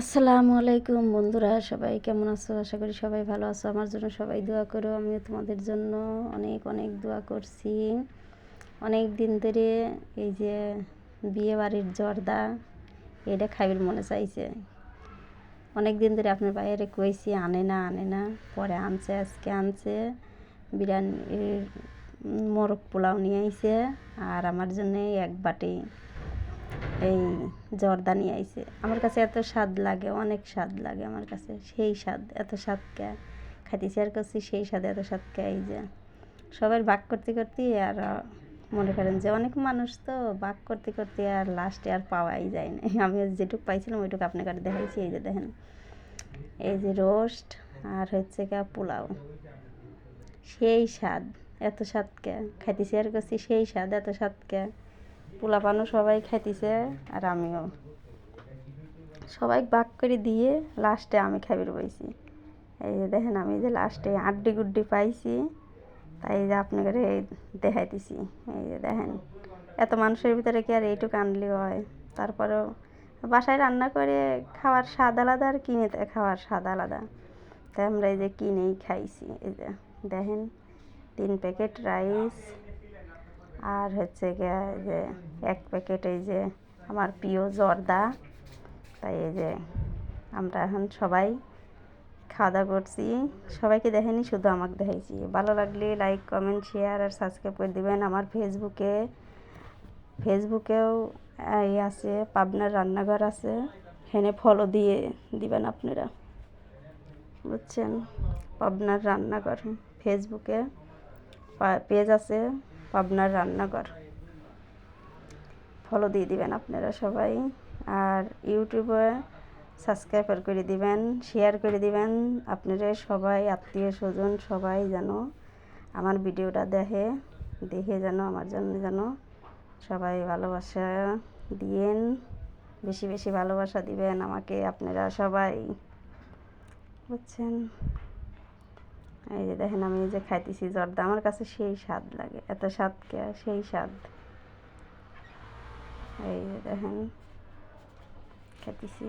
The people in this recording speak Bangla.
আসসালামু আলাইকুম বন্ধুরা, সবাই কেমন আছো? আশা করি সবাই ভালো আছো। আমার জন্য সবাই দোয়া করো, আমিও তোমাদের জন্য অনেক অনেক দোয়া করছি। অনেক দিন ধরে এই যে বিয়ে বাড়ির জর্দা এটা খাইবার মনে চাইছে। অনেক দিন ধরে আপনার বাইরে কইছি আনে না, পরে আনছে, আজকে আনছে। বিরিয়ানি মোরগ পোলাও নিয়ে আইছে আর আমার জন্য এক বাটি এই জর্দা নিয়ে আইছে। আমার কাছে এত স্বাদ লাগে, অনেক স্বাদ লাগে আমার কাছে, সেই স্বাদ, এত স্বাদ কে খাইতে শেয়ার করছি, সেই স্বাদ এত স্বাদ কে। এই যে সবাই ভাগ করতে করতে আর মনে করেন যে অনেক মানুষ তো ভাগ করতে করতে আর লাস্টে আর পাওয়াই যায় না। আমি যেটুকু পাইছিলাম ওইটুকু আপনাকে দেখাইছি। এই যে দেখেন, এই যে রোস্ট আর হচ্ছে গা পোলাও, সেই স্বাদ, এত স্বাদ কে খাইতে শেয়ার করছি, সেই স্বাদ এত স্বাদ কে। পোলাপানও সবাই খাইতেছে আর আমিও, সবাই ভাগ করে দিয়ে লাস্টে আমি খাইবার বইছি। এই যে দেখেন, আমি যে লাস্টে আড্ডি গুড্ডি পাইছি, তাই যে আপনাকে দেখাইতেছি। এই যে দেখেন, এত মানুষের ভিতরে কি আর এইটুকু আনলে হয়? তারপরেও বাসায় রান্না করে খাওয়ার স্বাদ আলাদা আর কিনে খাওয়ার স্বাদ আলাদা। তাই আমরা এই যে কিনেই খাইছি। এই যে দেখেন, 3 প্যাকেট রাইস আর হচ্ছে গিয়ে যে 1 প্যাকেট এই যে আমার প্রিয় জর্দা। তাই এই যে আমরা এখন সবাই খাওয়া দাওয়া করছি। সবাইকে দেখেনি, শুধু আমাকে দেখাইছি। ভালো লাগলে লাইক, কমেন্ট, শেয়ার আর সাবস্ক্রাইব করে দিবেন। আমার ফেসবুকেও এই আছে, পাবনার রান্নাঘর আছে, এখানে ফলো দিয়ে দিবেন আপনারা, বুঝছেন? পাবনার রান্নাঘর ফেসবুকে পেজ আছে, পাবনার রান্নাঘর, ফলো দিয়ে দিবেন আপনারা সবাই। আর ইউটিউবে সাবস্ক্রাইব করে দিবেন, শেয়ার করে দিবেন। আপনারা সবাই আত্মীয় স্বজন সবাই যেন আমার ভিডিওটা দেখে যেন আমার জন্য যেন সবাই ভালোবাসা দিয়েন, বেশি বেশি ভালোবাসা দিবেন আমাকে আপনারা সবাই, বুঝছেন? এই যে দেখেন, আমি যে খাইতেছি জর্দা, আমার কাছে সেই স্বাদ লাগে, এত স্বাদ কে, সেই স্বাদ। এই যে দেখেন খাইতেছি।